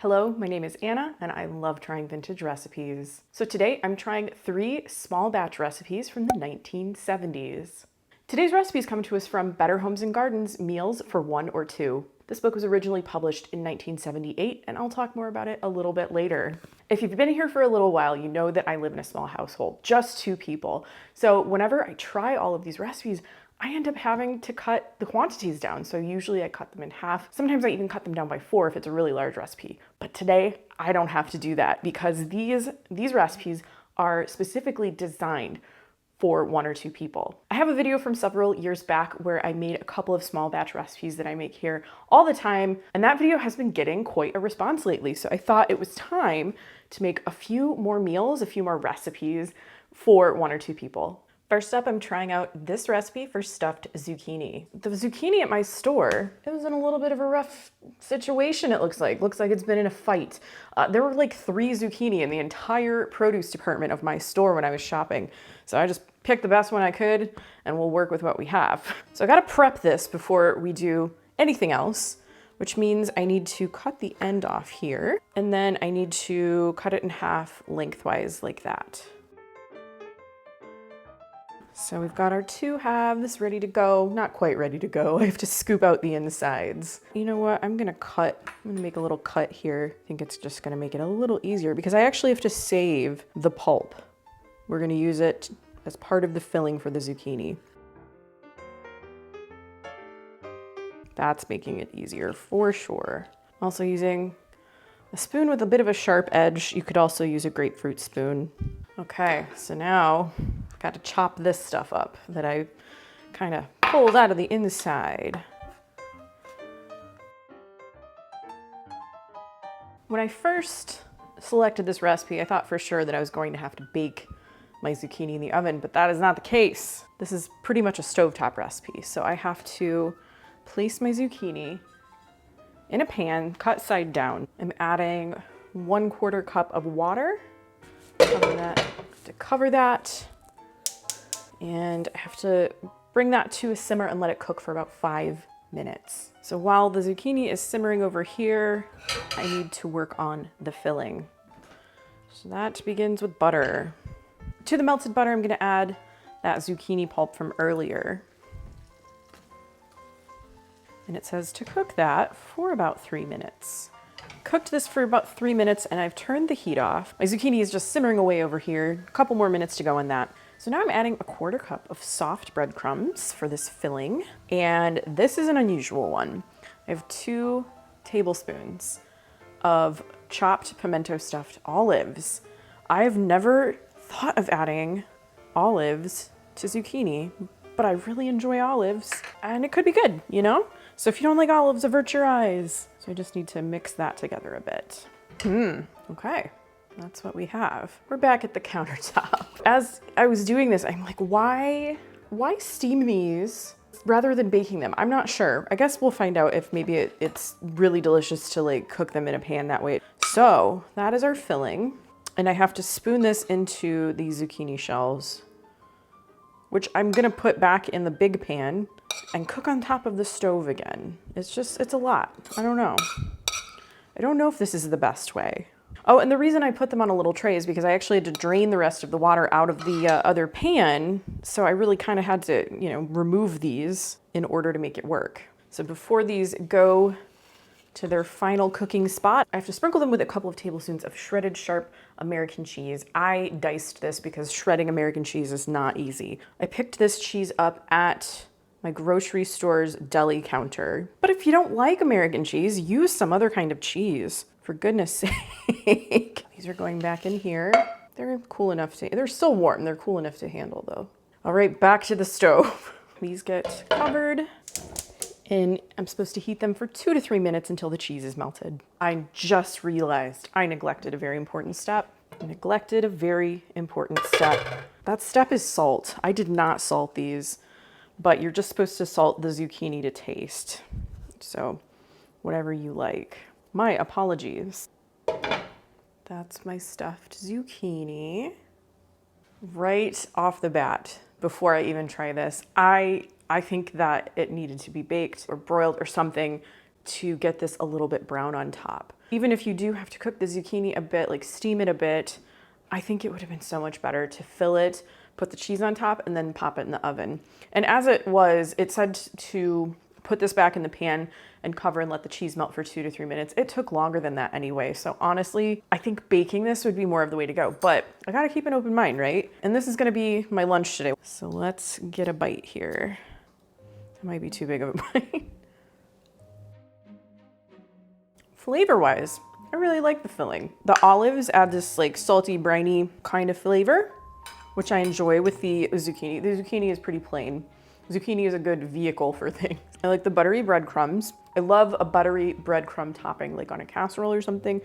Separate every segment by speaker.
Speaker 1: Hello, my name is Anna and I love trying vintage recipes. So today I'm trying 3 small batch recipes from the 1970s. Today's recipes come to us from Better Homes and Gardens Meals for One or Two. This book was originally published in 1978 and I'll talk more about it a little bit later. If you've been here for a little while, you know that I live in a small household, just 2 people. So whenever I try all of these recipes, I end up having to cut the quantities down. So usually I cut them in half. Sometimes I even cut them down by 4 if it's a really large recipe. But today I don't have to do that because these recipes are specifically designed for 1 or 2 people. I have a video from several years back where I made a couple of small batch recipes that I make here all the time, and that video has been getting quite a response lately. So I thought it was time to make a few more meals, a few more recipes for 1 or 2 people. First up, I'm trying out this recipe for stuffed zucchini. The zucchini at my store, it was in a little bit of a rough situation, it looks like. Looks like it's been in a fight. There were like 3 zucchini in the entire produce department of my store when I was shopping. So I just picked the best one I could and we'll work with what we have. So I gotta prep this before we do anything else, which means I need to cut the end off here and then I need to cut it in half lengthwise like that. So we've got our 2 halves ready to go. Not quite ready to go. I have to scoop out the insides. You know what? I'm gonna make a little cut here. I think it's just gonna make it a little easier because I actually have to save the pulp. We're gonna use it as part of the filling for the zucchini. That's making it easier for sure. Also using a spoon with a bit of a sharp edge. You could also use a grapefruit spoon. Okay, so now got to chop this stuff up that I kind of pulled out of the inside. When I first selected this recipe, I thought for sure that I was going to have to bake my zucchini in the oven, but that is not the case. This is pretty much a stovetop recipe. So I have to place my zucchini in a pan, cut side down. I'm adding 1/4 cup of water. Cover that. And I have to bring that to a simmer and let it cook for about 5 minutes. So while the zucchini is simmering over here, I need to work on the filling. So that begins with butter. To the melted butter, I'm gonna add that zucchini pulp from earlier. And it says to cook that for about 3 minutes. Cooked this for about 3 minutes and I've turned the heat off. My zucchini is just simmering away over here. A couple more minutes to go in that. So now I'm adding 1/4 cup of soft breadcrumbs for this filling. And this is an unusual one. I have 2 tablespoons of chopped pimento stuffed olives. I have never thought of adding olives to zucchini, but I really enjoy olives and it could be good, you know? So if you don't like olives, avert your eyes. So I just need to mix that together a bit. Okay. That's what we have. We're back at the countertop. As I was doing this, I'm like, why steam these rather than baking them? I'm not sure. I guess we'll find out if maybe it's really delicious to like cook them in a pan that way. So that is our filling. And I have to spoon this into the zucchini shells, which I'm gonna put back in the big pan and cook on top of the stove again. It's a lot. I don't know. I don't know if this is the best way. Oh, and the reason I put them on a little tray is because I actually had to drain the rest of the water out of the other pan. So I really kind of had to, remove these in order to make it work. So before these go to their final cooking spot, I have to sprinkle them with a couple of tablespoons of shredded sharp American cheese. I diced this because shredding American cheese is not easy. I picked this cheese up at my grocery store's deli counter. But if you don't like American cheese, use some other kind of cheese. For goodness sake. These are going back in here. They're cool enough they're still warm. They're cool enough to handle though. All right, back to the stove. These get covered and I'm supposed to heat them for 2 to 3 minutes until the cheese is melted. I just realized I neglected a very important step. That step is salt. I did not salt these, but you're just supposed to salt the zucchini to taste. So whatever you like. My apologies. That's my stuffed zucchini. Right off the bat, before I even try this, I think that it needed to be baked or broiled or something to get this a little bit brown on top. Even if you do have to cook the zucchini a bit, like steam it a bit, I think it would have been so much better to fill it, put the cheese on top, and then pop it in the oven. And as it was, it said to put this back in the pan and cover and let the cheese melt for 2 to 3 minutes. It took longer than that anyway. So honestly, I think baking this would be more of the way to go, but I gotta keep an open mind, right? And this is gonna be my lunch today. So let's get a bite here. That might be too big of a bite. Flavor-wise, I really like the filling. The olives add this like salty, briny kind of flavor, which I enjoy with the zucchini. The zucchini is pretty plain. Zucchini is a good vehicle for things. I like the buttery breadcrumbs. I love a buttery breadcrumb topping, like on a casserole or something.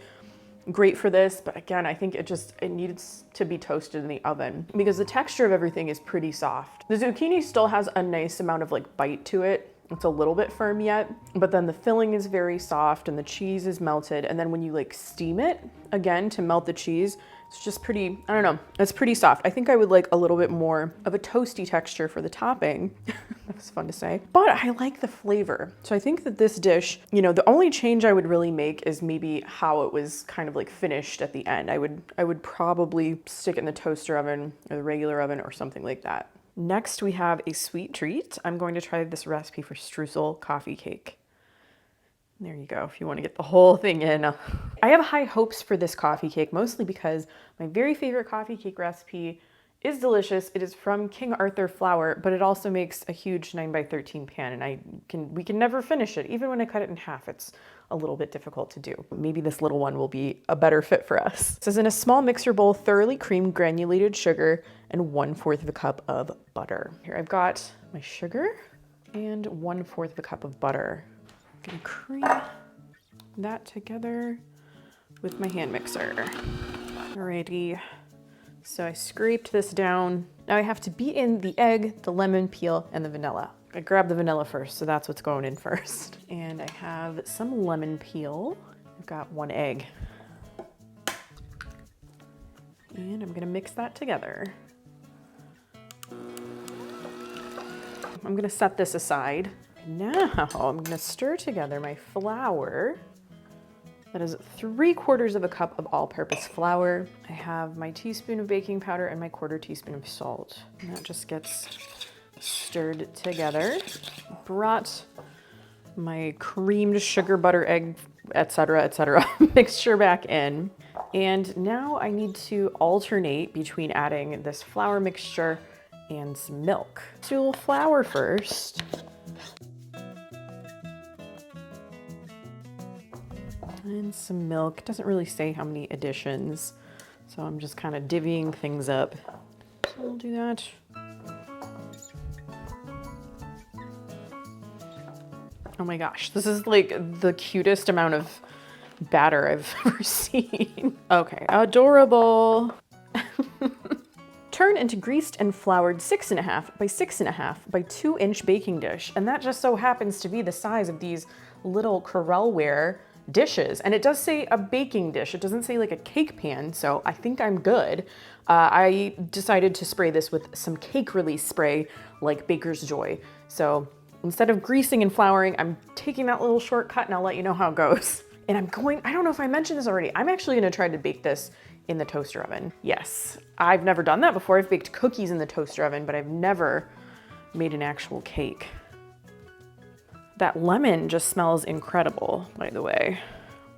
Speaker 1: Great for this, but again, I think it needs to be toasted in the oven because the texture of everything is pretty soft. The zucchini still has a nice amount of like bite to it. It's a little bit firm yet, but then the filling is very soft and the cheese is melted. And then when you like steam it again to melt the cheese, it's just pretty, I don't know, it's pretty soft. I think I would like a little bit more of a toasty texture for the topping. That was fun to say, but I like the flavor. So I think that this dish, you know, the only change I would really make is maybe how it was kind of like finished at the end. I would probably stick it in the toaster oven or the regular oven or something like that. Next, we have a sweet treat. I'm going to try this recipe for streusel coffee cake. There you go, if you want to get the whole thing in. I have high hopes for this coffee cake, mostly because my very favorite coffee cake recipe is delicious. It is from King Arthur flour, but it also makes a huge 9x13 pan, and we can never finish it. Even when I cut it in half, it's a little bit difficult to do. Maybe this little one will be a better fit for us. It says, in a small mixer bowl, thoroughly cream granulated sugar and 1/4 of a cup of butter. Here I've got my sugar and 1/4 of a cup of butter. I'm gonna cream that together with my hand mixer. Alrighty, so I scraped this down. Now I have to beat in the egg, the lemon peel, and the vanilla. I grabbed the vanilla first, so that's what's going in first. And I have some lemon peel. I've got 1 egg. And I'm gonna mix that together. I'm gonna set this aside. Now I'm gonna stir together my flour. That is 3/4 of a cup of all-purpose flour. I have my teaspoon of baking powder and my 1/4 teaspoon of salt. And that just gets stirred together. Brought my creamed sugar, butter, egg, etc. mixture back in. And now I need to alternate between adding this flour mixture and some milk. So a little flour first. And some milk. It doesn't really say how many additions, so I'm just kind of divvying things up. So we'll do that. Oh my gosh, this is like the cutest amount of batter I've ever seen. Okay, adorable. Turn into greased and floured 6.5 by 6.5 by 2-inch baking dish. And that just so happens to be the size of these little Corelware dishes. And it does say a baking dish. It doesn't say like a cake pan, so I think I'm good. I decided to spray this with some cake release spray like Baker's Joy. So instead of greasing and flouring, I'm taking that little shortcut and I'll let you know how it goes. And I don't know if I mentioned this already, I'm actually gonna try to bake this in the toaster oven. Yes, I've never done that before. I've baked cookies in the toaster oven, but I've never made an actual cake. That lemon just smells incredible, by the way.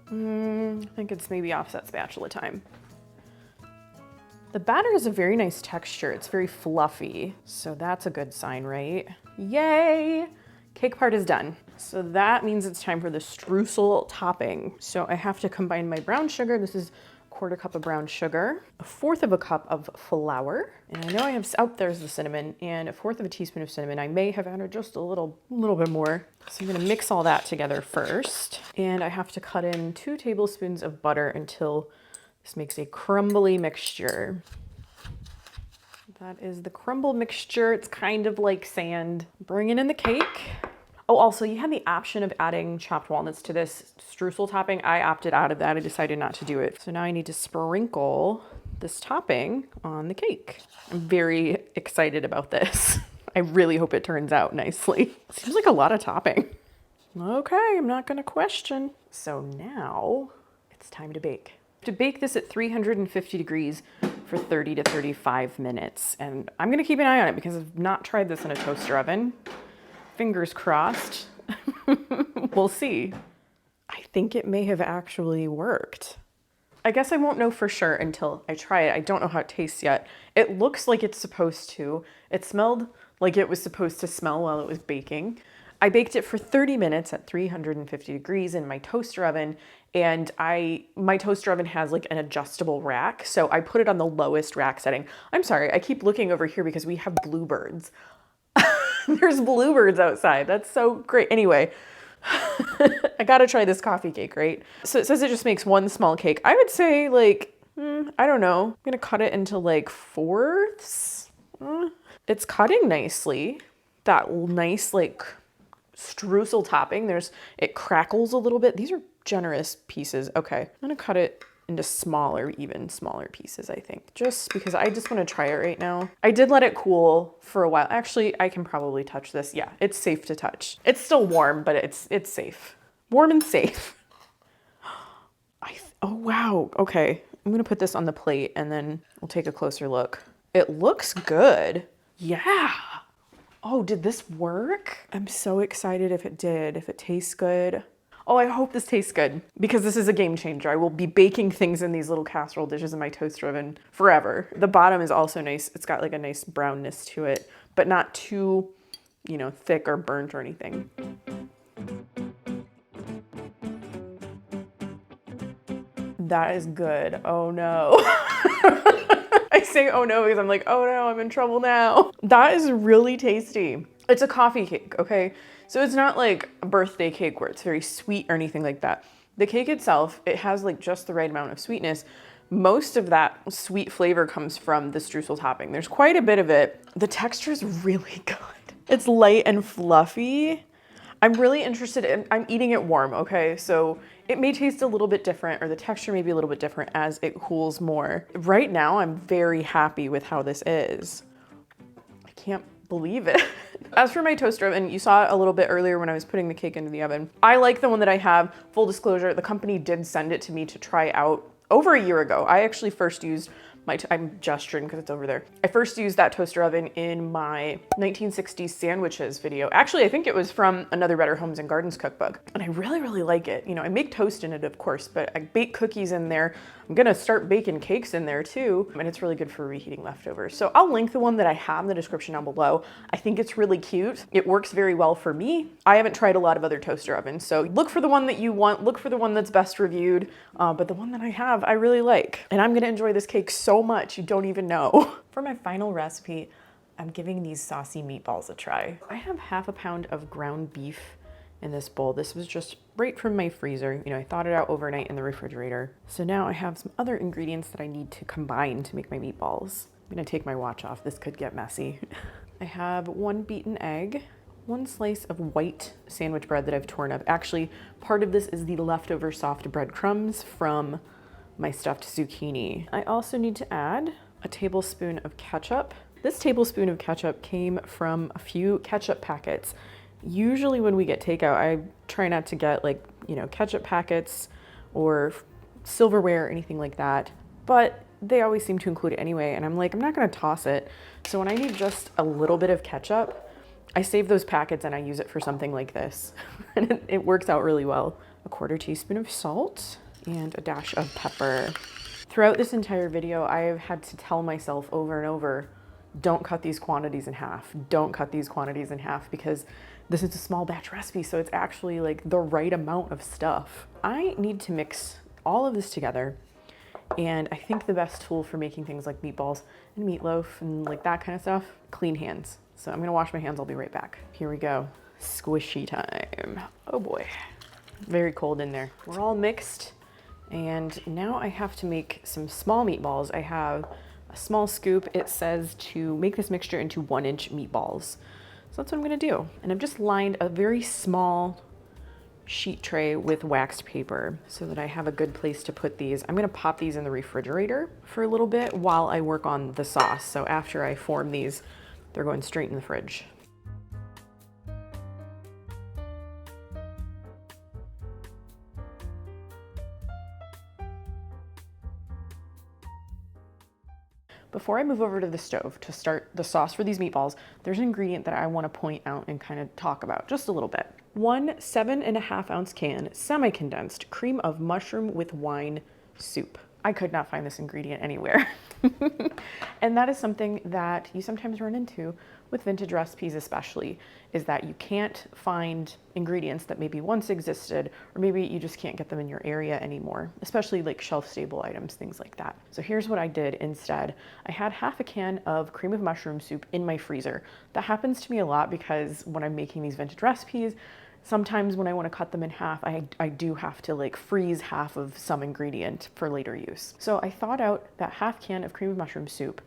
Speaker 1: I think it's maybe offset spatula time. The batter is a very nice texture. It's very fluffy, so that's a good sign, right? Yay! Cake part is done. So that means it's time for the streusel topping. So I have to combine my brown sugar. This is 1/4 cup of brown sugar, 1/4 of a cup of flour, and I know I have, there's the cinnamon, and 1/4 of a teaspoon of cinnamon. I may have added just a little bit more. So I'm gonna mix all that together first. And I have to cut in 2 tablespoons of butter until this makes a crumbly mixture. That is the crumble mixture. It's kind of like sand. Bringing in the cake. Oh, also you had the option of adding chopped walnuts to this streusel topping. I opted out of that. I decided not to do it. So now I need to sprinkle this topping on the cake. I'm very excited about this. I really hope it turns out nicely. Seems like a lot of topping. Okay, I'm not gonna question. So now it's time to bake. To bake this at 350 degrees for 30 to 35 minutes. And I'm gonna keep an eye on it because I've not tried this in a toaster oven. Fingers crossed. We'll see. I think it may have actually worked. I guess I won't know for sure until I try it. I don't know how it tastes yet. It looks like it's supposed to. It smelled like it was supposed to smell while it was baking. I baked it for 30 minutes at 350 degrees in my toaster oven, and my toaster oven has like an adjustable rack, so I put it on the lowest rack setting. I'm sorry, I keep looking over here because we have bluebirds. There's bluebirds outside. That's so great. Anyway, I gotta try this coffee cake, right? So it says it just makes one small cake. I would say like, I don't know. I'm gonna cut it into like fourths. It's cutting nicely. That nice like streusel topping. It crackles a little bit. These are generous pieces. Okay, I'm gonna cut it into even smaller pieces, I think, just because I just want to try it right now. I did let it cool for a while. Actually, I can probably touch this. Yeah, it's safe to touch. It's still warm, but it's safe. Warm and safe. Oh, wow. Okay, I'm gonna put this on the plate and then we'll take a closer look. It looks good. Yeah. Oh, did this work? I'm so excited if it did, if it tastes good. Oh, I hope this tastes good because this is a game changer. I will be baking things in these little casserole dishes in my toaster oven forever. The bottom is also nice. It's got like a nice brownness to it, but not too, thick or burnt or anything. That is good. Oh no. I say oh no because I'm like, oh no, I'm in trouble now. That is really tasty. It's a coffee cake, okay? So it's not like a birthday cake where it's very sweet or anything like that. The cake itself, it has like just the right amount of sweetness. Most of that sweet flavor comes from the streusel topping. There's quite a bit of it. The texture is really good. It's light and fluffy. I'm really interested in, I'm eating it warm, okay? So it may taste a little bit different, or the texture may be a little bit different as it cools more. Right now, I'm very happy with how this is. I can't believe it. As for my toaster oven, you saw it a little bit earlier when I was putting the cake into the oven. I like the one that I have. Full disclosure, the company did send it to me to try out over a year ago. I actually first used I'm gesturing because it's over there. I first used that toaster oven in my 1960s sandwiches video. Actually, I think it was from another Better Homes and Gardens cookbook. And I really, really like it. I make toast in it, of course, but I bake cookies in there. I'm gonna start baking cakes in there too. And it's really good for reheating leftovers. So I'll link the one that I have in the description down below. I think it's really cute. It works very well for me. I haven't tried a lot of other toaster ovens. So look for the one that you want, look for the one that's best reviewed. But the one that I have, I really like. And I'm gonna enjoy this cake so much, you don't even know. For my final recipe, I'm giving these saucy meatballs a try. I have half a pound of ground beef in this bowl. This was just right from my freezer. I thawed it out overnight in the refrigerator. So now I have some other ingredients that I need to combine to make my meatballs. I'm gonna take my watch off. This could get messy. I have 1 beaten egg, 1 slice of white sandwich bread that I've torn up. Actually, part of this is the leftover soft breadcrumbs from my stuffed zucchini. I also need to add a tablespoon of ketchup. This tablespoon of ketchup came from a few ketchup packets. Usually when we get takeout, I try not to get ketchup packets or silverware or anything like that, but they always seem to include it anyway. And I'm like, I'm not gonna toss it. So when I need just a little bit of ketchup, I save those packets and I use it for something like this. And it works out really well. A 1/4 teaspoon of salt and a dash of pepper. Throughout this entire video, I have had to tell myself over and over, don't cut these quantities in half. Don't cut these quantities in half because this is a small batch recipe, so it's actually like the right amount of stuff. I need to mix all of this together, and I think the best tool for making things like meatballs and meatloaf and like that kind of stuff, clean hands. So I'm gonna wash my hands, I'll be right back. Here we go, squishy time. Oh boy, very cold in there. We're all mixed. And now I have to make some small meatballs. I have a small scoop. It says to make this mixture into 1-inch meatballs. So that's what I'm gonna do. And I've just lined a very small sheet tray with waxed paper so that I have a good place to put these. I'm gonna pop these in the refrigerator for a little bit while I work on the sauce. So after I form these, they're going straight in the fridge. Before I move over to the stove to start the sauce for these meatballs, there's an ingredient that I want to point out and kind of talk about just a little bit. 1 7.5-ounce can semi-condensed cream of mushroom with wine soup. I could not find this ingredient anywhere. And that is something that you sometimes run into with vintage recipes, especially, is that you can't find ingredients that maybe once existed, or maybe you just can't get them in your area anymore, especially like shelf-stable items, things like that. So here's what I did instead. I had half a can of cream of mushroom soup in my freezer. That happens to me a lot because when I'm making these vintage recipes, sometimes when I want to cut them in half, I do have to like freeze half of some ingredient for later use. So I thawed out that half can of cream of mushroom soup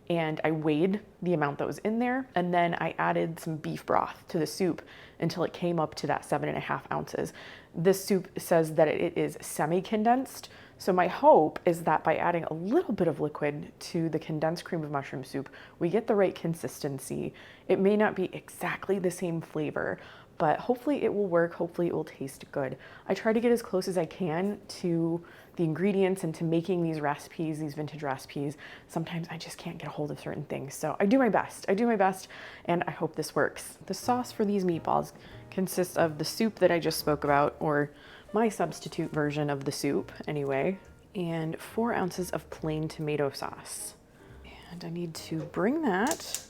Speaker 1: and I weighed the amount that was in there. And then I added some beef broth to the soup until it came up to that 7.5 ounces. This soup says that it is semi-condensed. So my hope is that by adding a little bit of liquid to the condensed cream of mushroom soup, we get the right consistency. It may not be exactly the same flavor, but hopefully it will work. Hopefully it will taste good. I try to get as close as I can to the ingredients and to making these recipes, these vintage recipes. Sometimes I just can't get a hold of certain things. So I do my best. And I hope this works. The sauce for these meatballs consists of the soup that I just spoke about, or my substitute version of the soup anyway, and 4 ounces of plain tomato sauce. And I need to bring that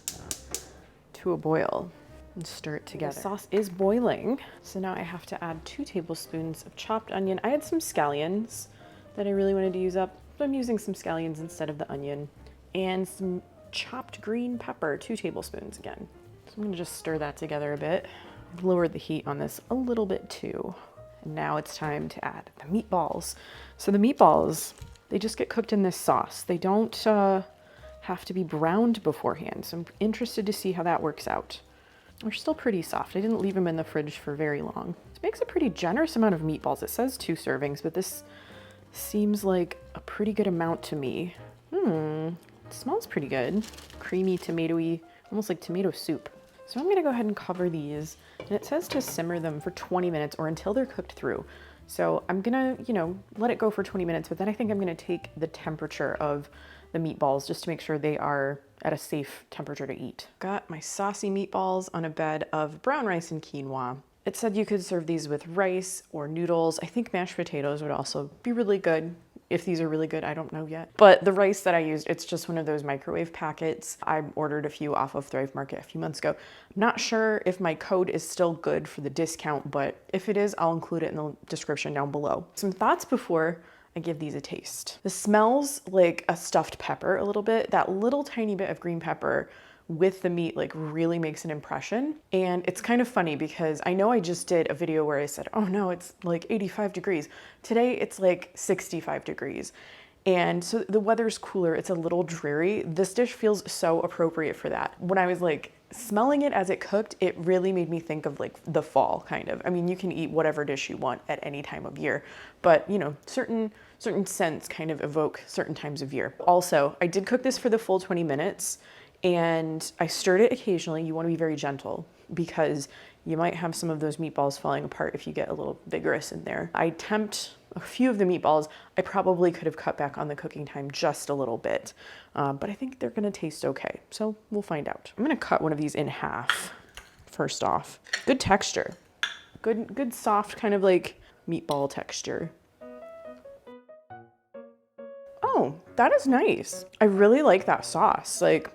Speaker 1: to a boil and stir it together. The sauce is boiling, so now I have to add 2 tablespoons of chopped onion. I had some scallions that I really wanted to use up, so I'm using some scallions instead of the onion, and some chopped green pepper, 2 tablespoons again. So I'm gonna just stir that together a bit. I've lowered the heat on this a little bit too. And now it's time to add the meatballs. So the meatballs, they just get cooked in this sauce. They don't have to be browned beforehand, so I'm interested to see how that works out. They're still pretty soft. I didn't leave them in the fridge for very long. This makes a pretty generous amount of meatballs. It says 2 servings, but this seems like a pretty good amount to me. It smells pretty good. Creamy, tomatoey, almost like tomato soup. So I'm gonna go ahead and cover these, and it says to simmer them for 20 minutes or until they're cooked through. So I'm gonna, let it go for 20 minutes, but then I think I'm gonna take the temperature of the meatballs just to make sure they are at a safe temperature to eat. Got my saucy meatballs on a bed of brown rice and quinoa. It said you could serve these with rice or noodles. I think mashed potatoes would also be really good. If these are really good, I don't know yet. But the rice that I used, it's just one of those microwave packets. I ordered a few off of Thrive Market a few months ago. I'm not sure if my code is still good for the discount, but if it is, I'll include it in the description down below. Some thoughts before I give these a taste. This smells like a stuffed pepper a little bit. That little tiny bit of green pepper with the meat like really makes an impression. And it's kind of funny because I know I just did a video where I said, oh no, it's like 85 degrees. Today it's like 65 degrees. And so the weather's cooler, it's a little dreary. This dish feels so appropriate for that. When I was like smelling it as it cooked, it really made me think of like the fall kind of. I mean, you can eat whatever dish you want at any time of year, but certain scents kind of evoke certain times of year. Also, I did cook this for the full 20 minutes. And I stirred it occasionally. You want to be very gentle because you might have some of those meatballs falling apart if you get a little vigorous in there. I temped a few of the meatballs. I probably could have cut back on the cooking time just a little bit, but I think they're gonna taste okay. So we'll find out. I'm gonna cut one of these in half first off. Good texture. Good soft kind of like meatball texture. Oh, that is nice. I really like that sauce. Like,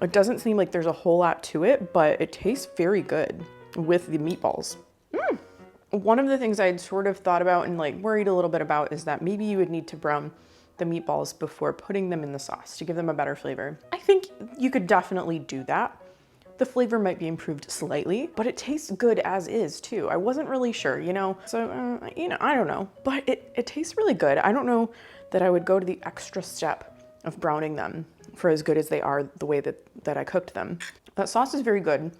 Speaker 1: it doesn't seem like there's a whole lot to it, but it tastes very good with the meatballs. One of the things I'd sort of thought about and like worried a little bit about is that maybe you would need to brown the meatballs before putting them in the sauce to give them a better flavor. I think you could definitely do that. The flavor might be improved slightly, but it tastes good as is too. I wasn't really sure, So, I don't know, but it tastes really good. I don't know that I would go to the extra step of browning them for as good as they are the way that I cooked them. That sauce is very good.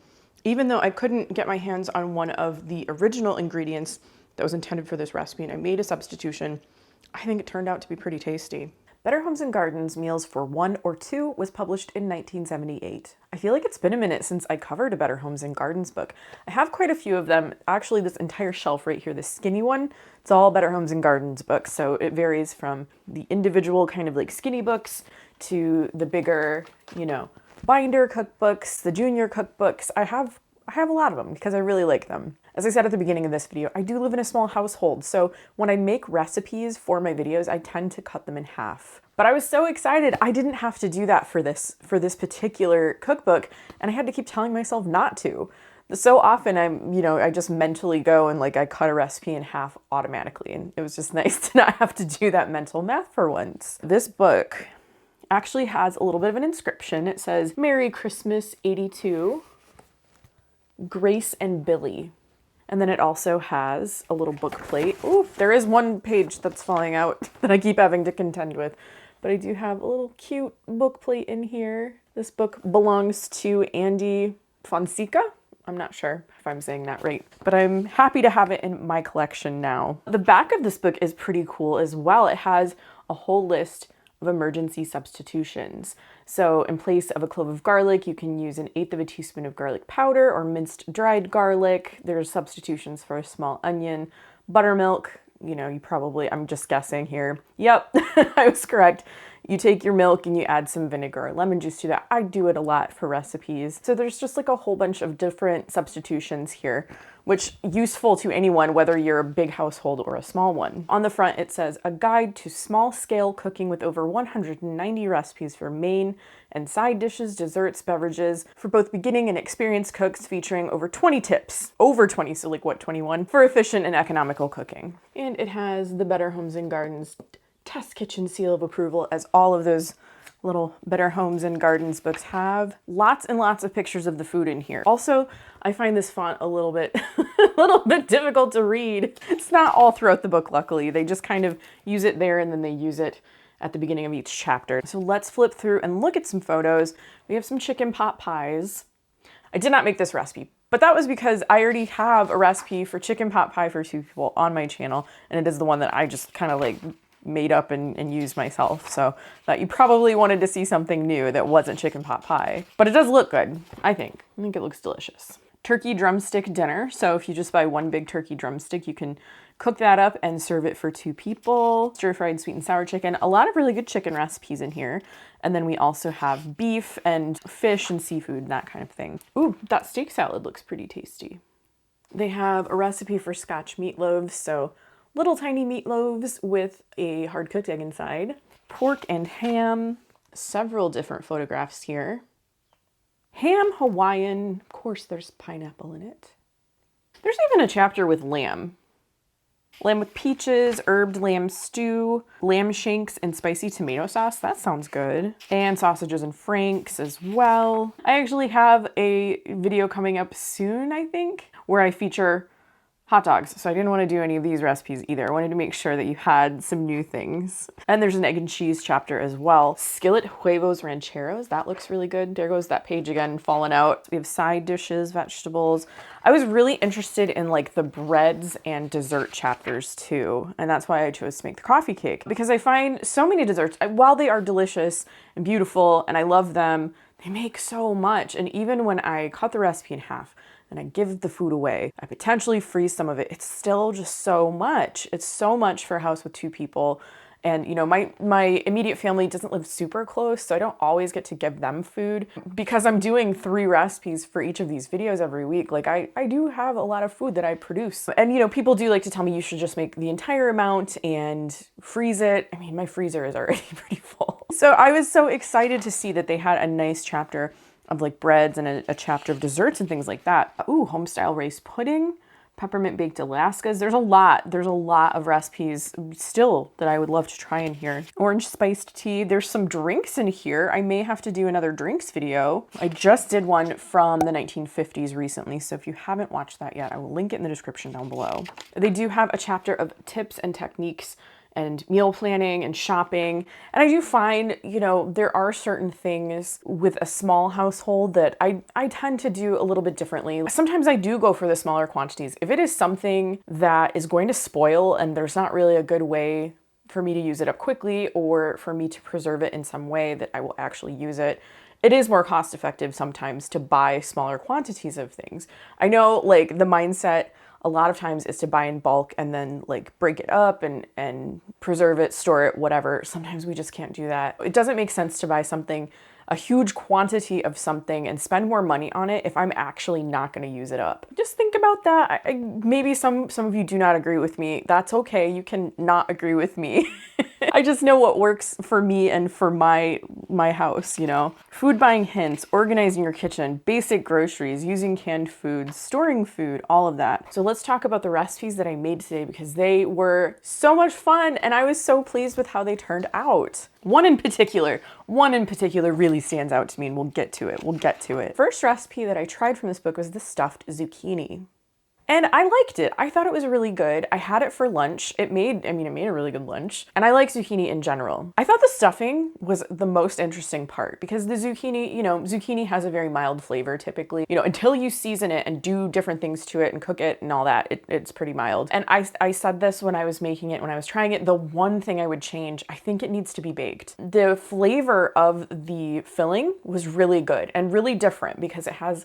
Speaker 1: Even though I couldn't get my hands on one of the original ingredients that was intended for this recipe and I made a substitution, I think it turned out to be pretty tasty. Better Homes and Gardens Meals for One or Two was published in 1978. I feel like it's been a minute since I covered a Better Homes and Gardens book. I have quite a few of them. Actually, this entire shelf right here, this skinny one, it's all Better Homes and Gardens books. So it varies from the individual kind of like skinny books to the bigger, binder cookbooks, the junior cookbooks. I have a lot of them because I really like them. As I said at the beginning of this video, I do live in a small household, so when I make recipes for my videos, I tend to cut them in half. But I was so excited, I didn't have to do that for this particular cookbook, and I had to keep telling myself not to. So often I just mentally go and I cut a recipe in half automatically, and it was just nice to not have to do that mental math for once. This book actually has a little bit of an inscription. It says, "Merry Christmas 82, Grace and Billy." And then it also has a little book plate. Ooh, there is one page that's falling out that I keep having to contend with. But I do have a little cute book plate in here. This book belongs to Andy Fonseca. I'm not sure if I'm saying that right, but I'm happy to have it in my collection now. The back of this book is pretty cool as well. It has a whole list of emergency substitutions. So in place of a clove of garlic, you can use 1/8 teaspoon of garlic powder or minced dried garlic. There's substitutions for a small onion, buttermilk. I'm just guessing here. Yep, I was correct. You take your milk and you add some vinegar or lemon juice to that. I do it a lot for recipes. So there's just a whole bunch of different substitutions here, which useful to anyone, whether you're a big household or a small one. On the front, it says, "A guide to small-scale cooking with over 190 recipes for main and side dishes, desserts, beverages, for both beginning and experienced cooks, featuring over 20 tips." Over 20, so 21? For efficient and economical cooking. And it has the Better Homes and Gardens Test Kitchen seal of approval, as all of those little Better Homes and Gardens books have. Lots and lots of pictures of the food in here. Also, I find this font a little bit difficult to read. It's not all throughout the book, luckily. They just kind of use it there and then they use it at the beginning of each chapter. So let's flip through and look at some photos. We have some chicken pot pies. I did not make this recipe, but that was because I already have a recipe for chicken pot pie for 2 people on my channel, and it is the one that I just kind of made up and used myself. So that you probably wanted to see something new that wasn't chicken pot pie. But it does look good, I think. I think it looks delicious. Turkey drumstick dinner. So if you just buy one big turkey drumstick, you can cook that up and serve it for 2 people. Stir-fried sweet and sour chicken. A lot of really good chicken recipes in here. And then we also have beef and fish and seafood, that kind of thing. Ooh, that steak salad looks pretty tasty. They have a recipe for Scotch meatloaves. So little tiny meatloaves with a hard-cooked egg inside. Pork and ham. Several different photographs here. Ham Hawaiian. Of course, there's pineapple in it. There's even a chapter with lamb. Lamb with peaches, herbed lamb stew, lamb shanks, and spicy tomato sauce. That sounds good. And sausages and franks as well. I actually have a video coming up soon, I think, where I feature hot dogs. So I didn't want to do any of these recipes either. I wanted to make sure that you had some new things. And there's an egg and cheese chapter as well. Skillet huevos rancheros. That looks really good. There goes that page again, falling out. We have side dishes, vegetables. I was really interested in the breads and dessert chapters too. And that's why I chose to make the coffee cake, because I find so many desserts, while they are delicious and beautiful and I love them, they make so much. And even when I cut the recipe in half, and I give the food away, I potentially freeze some of it. It's still just so much. It's so much for a house with 2 people. And my immediate family doesn't live super close, so I don't always get to give them food. Because I'm doing 3 recipes for each of these videos every week, I do have a lot of food that I produce. And people do like to tell me you should just make the entire amount and freeze it. I mean, my freezer is already pretty full. So I was so excited to see that they had a nice chapter of breads and a chapter of desserts and things like that. Ooh, home-style rice pudding, peppermint baked Alaskas. There's a lot of recipes still that I would love to try in here. Orange spiced tea. There's some drinks in here. I may have to do another drinks video. I just did one from the 1950s recently, so if you haven't watched that yet, I will link it in the description down below. They do have a chapter of tips and techniques and meal planning and shopping. And I do find, there are certain things with a small household that I tend to do a little bit differently. Sometimes I do go for the smaller quantities. If it is something that is going to spoil and there's not really a good way for me to use it up quickly or for me to preserve it in some way that I will actually use it, it is more cost effective sometimes to buy smaller quantities of things. I know like the mindset a lot of times is to buy in bulk and then like break it up and preserve it, store it, whatever. Sometimes we just can't do that. It doesn't make sense to buy something, a huge quantity of something, and spend more money on it if I'm actually not going to use it up. Just think about that. Maybe some of you do not agree with me. That's okay. You can not agree with me. I just know what works for me and for my house, you know. Food buying hints, organizing your kitchen, basic groceries, using canned foods, storing food, all of that. So let's talk about the recipes that I made today because they were so much fun and I was so pleased with how they turned out. One in particular really stands out to me, and we'll get to it. First recipe that I tried from this book was the stuffed zucchini. And I liked it. I thought it was really good. I had it for lunch. It made a really good lunch. And I like zucchini in general. I thought the stuffing was the most interesting part because the zucchini, you know, zucchini has a very mild flavor typically. You know, until you season it and do different things to it and cook it and all that, it's pretty mild. And I said this when I was making it, when I was trying it, the one thing I would change, I think it needs to be baked. The flavor of the filling was really good and really different because it has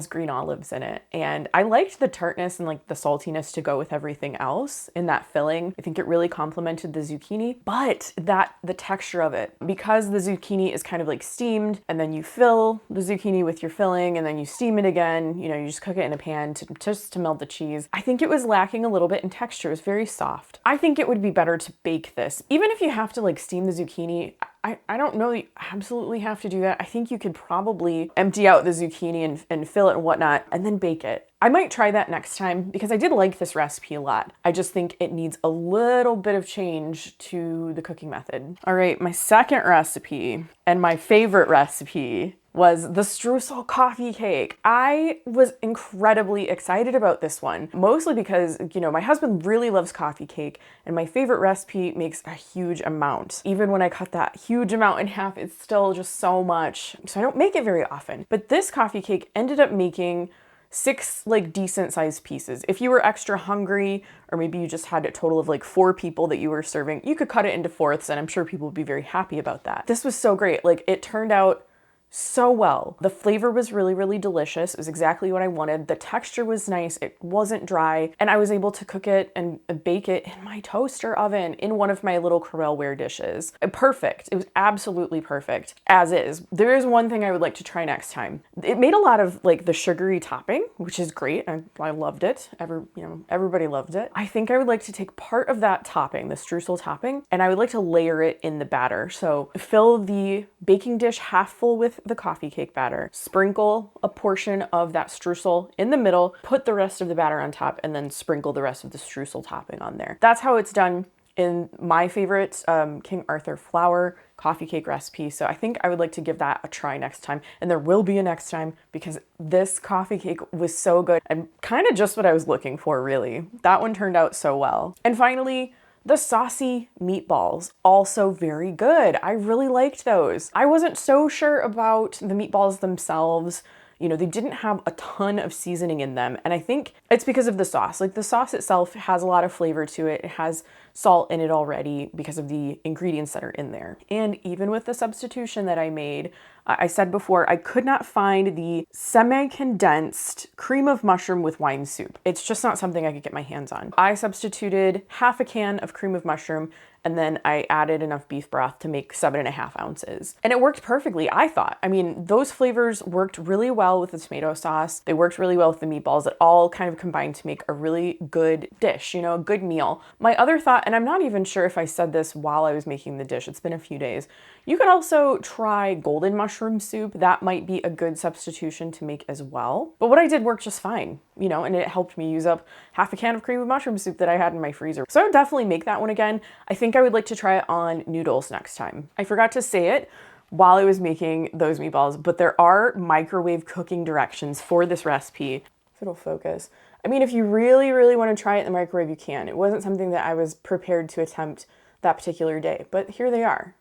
Speaker 1: green olives in it. And I liked the tartness and like the saltiness to go with everything else in that filling. I think it really complemented the zucchini, but the texture of it, because the zucchini is kind of like steamed and then you fill the zucchini with your filling and then you steam it again, you know, you just cook it in a pan just to melt the cheese. I think it was lacking a little bit in texture. It was very soft. I think it would be better to bake this. Even if you have to like steam the zucchini, I don't know that you absolutely have to do that. I think you could probably empty out the zucchini and fill it and whatnot and then bake it. I might try that next time because I did like this recipe a lot. I just think it needs a little bit of change to the cooking method. All right, my second recipe and my favorite recipe was the Streusel coffee cake. I was incredibly excited about this one, mostly because, you know, my husband really loves coffee cake and my favorite recipe makes a huge amount. Even when I cut that huge amount in half, it's still just so much. So I don't make it very often. But this coffee cake ended up making 6 like decent sized pieces. If you were extra hungry, or maybe you just had a total of like 4 people that you were serving, you could cut it into fourths and I'm sure people would be very happy about that. This was so great. Like it turned out so well. The flavor was really, really delicious. It was exactly what I wanted. The texture was nice. It wasn't dry. And I was able to cook it and bake it in my toaster oven in one of my little Corelware dishes. Perfect. It was absolutely perfect as is. There is one thing I would like to try next time. It made a lot of like the sugary topping, which is great. I loved it. Everybody loved it. I think I would like to take part of that topping, the Streusel topping, and I would like to layer it in the batter. So fill the baking dish half full with the coffee cake batter, sprinkle a portion of that Streusel in the middle, put the rest of the batter on top, and then sprinkle the rest of the Streusel topping on there. That's how it's done in my favorite King Arthur flour coffee cake recipe. So I think I would like to give that a try next time. And there will be a next time because this coffee cake was so good and kind of just what I was looking for, really. That one turned out so well. And finally, the Saucy Meatballs, also very good. I really liked those. I wasn't so sure about the meatballs themselves. You know, they didn't have a ton of seasoning in them. And I think it's because of the sauce. Like the sauce itself has a lot of flavor to it. It has salt in it already because of the ingredients that are in there. And even with the substitution that I made, I said before, I could not find the semi-condensed cream of mushroom with wine soup. It's just not something I could get my hands on. I substituted half a can of cream of mushroom and then I added enough beef broth to make 7.5 ounces. And it worked perfectly, I thought. I mean, those flavors worked really well with the tomato sauce. They worked really well with the meatballs. It all kind of combined to make a really good dish, you know, a good meal. My other thought, and I'm not even sure if I said this while I was making the dish, it's been a few days, you could also try golden mushroom soup. That might be a good substitution to make as well. But what I did worked just fine, you know, and it helped me use up half a can of cream of mushroom soup that I had in my freezer. So I would definitely make that one again. I think I would like to try it on noodles next time. I forgot to say it while I was making those meatballs, but there are microwave cooking directions for this recipe. If it'll focus. I mean, if you really, really want to try it in the microwave, you can. It wasn't something that I was prepared to attempt that particular day, but here they are.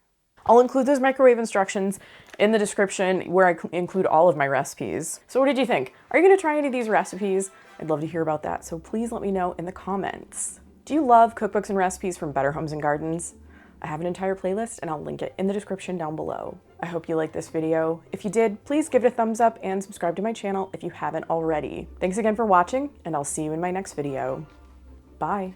Speaker 1: I'll include those microwave instructions in the description where I include all of my recipes. So what did you think? Are you going to try any of these recipes? I'd love to hear about that. So please let me know in the comments. Do you love cookbooks and recipes from Better Homes and Gardens? I have an entire playlist and I'll link it in the description down below. I hope you liked this video. If you did, please give it a thumbs up and subscribe to my channel if you haven't already. Thanks again for watching, and I'll see you in my next video. Bye.